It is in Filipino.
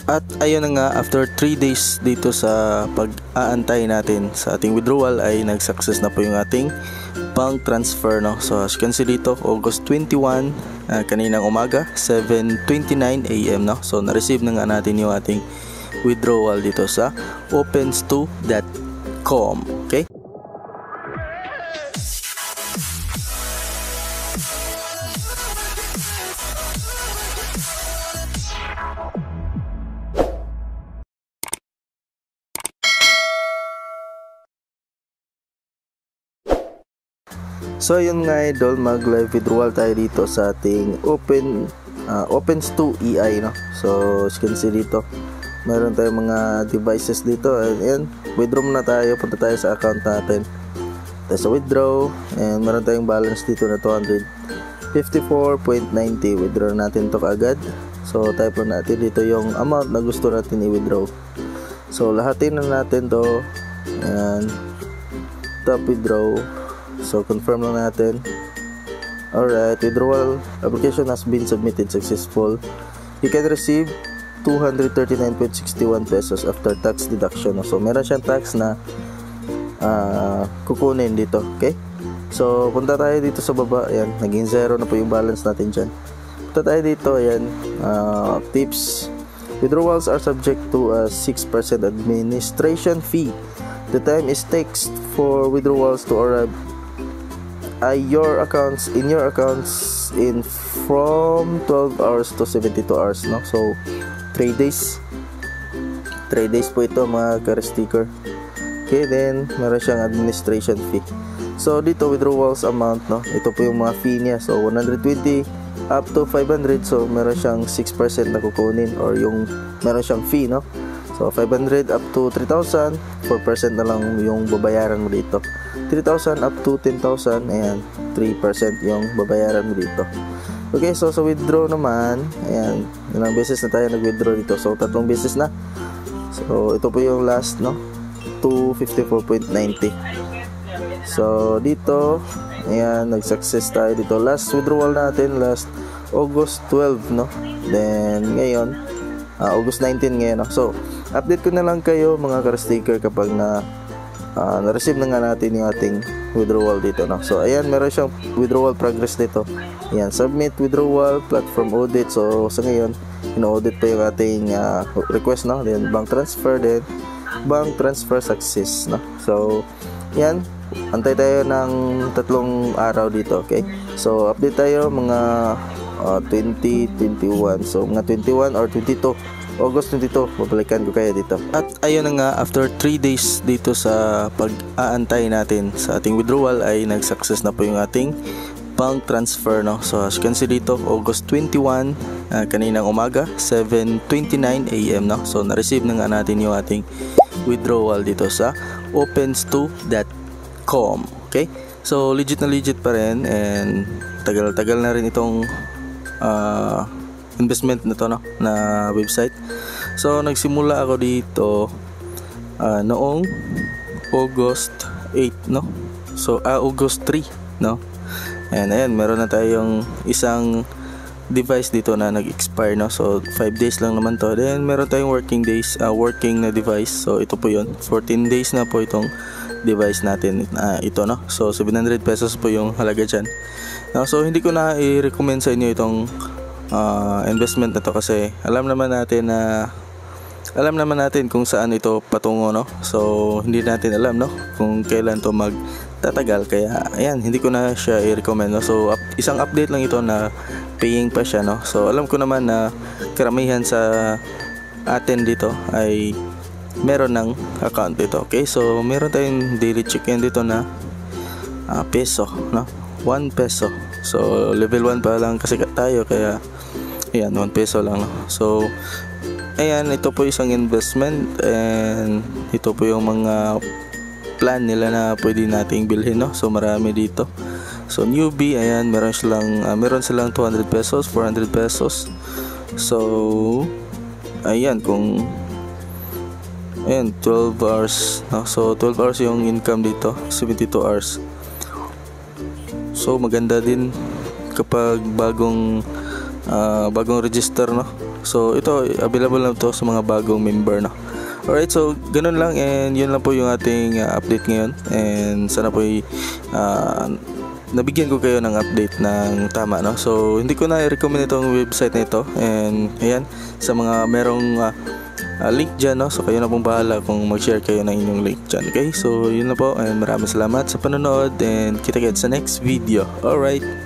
At ayun na nga, after 3 days dito sa pag-aantay natin sa ating withdrawal ay nag-success na po yung ating bank transfer, no? So as you can see dito, August 21, kaninang umaga, 7:29 AM, no? So na-receive na nga natin yung ating withdrawal dito sa opens2.com. Okay? So ayun nga idol, mag live withdrawal tayo dito sa ating opens2 EI, no? So as you can see dito, meron tayong mga devices dito, and yan, withdraw muna tayo, punta tayo sa account natin, tayo sa withdraw, and meron tayong balance dito na 254.90. withdraw natin to kaagad. So type na natin dito yung amount na gusto natin i-withdraw. So lahatin na natin to, and top withdraw. So confirm lang natin. Alright, withdrawal application has been submitted successful. You can receive 239.61 pesos after tax deduction. So meron siyang tax na kukunin dito. Okay, so punta tayo dito sa baba. Ayan, naging 0 na po yung balance natin dyan. Punta tayo dito. Ayan, tips. Withdrawals are subject to a 6% administration fee. The time is takes for withdrawals to arrive in your accounts in from 12 hours to 72 hours, no? So 3 days po ito mga ka-sticker. Okay, then meron siyang administration fee. So dito withdrawals amount, no? Ito po yung mga fee niya. So 120 up to 500, so meron siyang 6% na kukunin, or yung meron siyang fee, no? So 500 up to 3,000, 4% na lang yung babayaran mo dito. 3,000 up to 10,000, ayan, 3% yung babayaran mo dito. Okay, so sa withdraw naman, ayan, ilang beses na tayo nag-withdraw dito. So 3 beses na. So ito po yung last, no? 254.90. So dito, ayan, nag-success tayo dito. Last withdrawal natin last August 12, no? Then ngayon, August 19 ngayon, no? So update ko na lang kayo mga ka-sticker kapag na-receive na nga natin yung ating withdrawal dito, no? So ayan, meron siyang withdrawal progress dito. Ayan, submit withdrawal, platform audit. So sa ngayon, ino-audit pa yung ating request, no? Then bank transfer, then bank transfer success, no? So ayan, antay tayo ng 3 araw dito. Okay, so update tayo mga 2021. So mga 21 or 22 August 22, babalikan ko kayo dito. At ayun na nga, after 3 days dito sa pag-aantay natin sa ating withdrawal ay nag-success na po yung ating bank transfer, no? So as you can see dito, August 21, kaninang umaga, 7:29 AM, no? So na-receive na nga natin yung ating withdrawal dito sa opens2.com. Okay, so legit na legit pa rin, and tagal-tagal na rin itong investment na to, no, na website. So nagsimula ako dito noong August 8, no? So August 3, no? And ayan, meron na tayong isang device dito na nag-expire, no? So 5 days lang naman to. Then meron tayong working na device. So ito po yun, 14 days na po itong device natin, ito, no? So 700 pesos po yung halaga dyan. So hindi ko na i-recommend sa inyo itong investment na to, kasi alam naman natin kung saan ito patungo, no? So hindi natin alam, no, kung kailan to magtatagal, kaya ayan, hindi ko na siya i-recommend, no? So isang update lang ito na paying pa siya, no? So alam ko naman na karamihan sa atin dito ay meron ng account dito. Okay, so meron tayong daily check-in dito na peso, no? 1 peso. So level 1 pa lang kasi tayo, kaya ayan, 1 peso lang, no? So ayan, ito po isang investment, and ito po yung mga plan nila na pwede nating bilhin, no? So marami dito. So newbie, ayan, meron silang 200 pesos, 400 pesos. So ayan, kung ayan, 12 hours, no? So 12 hours yung income dito, 72 hours. So maganda din kapag bagong bagong register, no. So ito available na to sa mga bagong member, no. Alright, so ganun lang, and yun lang po yung ating update ngayon, and sana po nabigyan ko kayo ng update ng tama, no. So hindi ko na i-recommend itong website na ito, and ayan, sa mga merong link dyan, no. So kayo na pong bahala kung mag-share kayo ng inyong link dyan. Okay, so yun na po, and maraming salamat sa panonood, and kita-kits sa next video. Alright.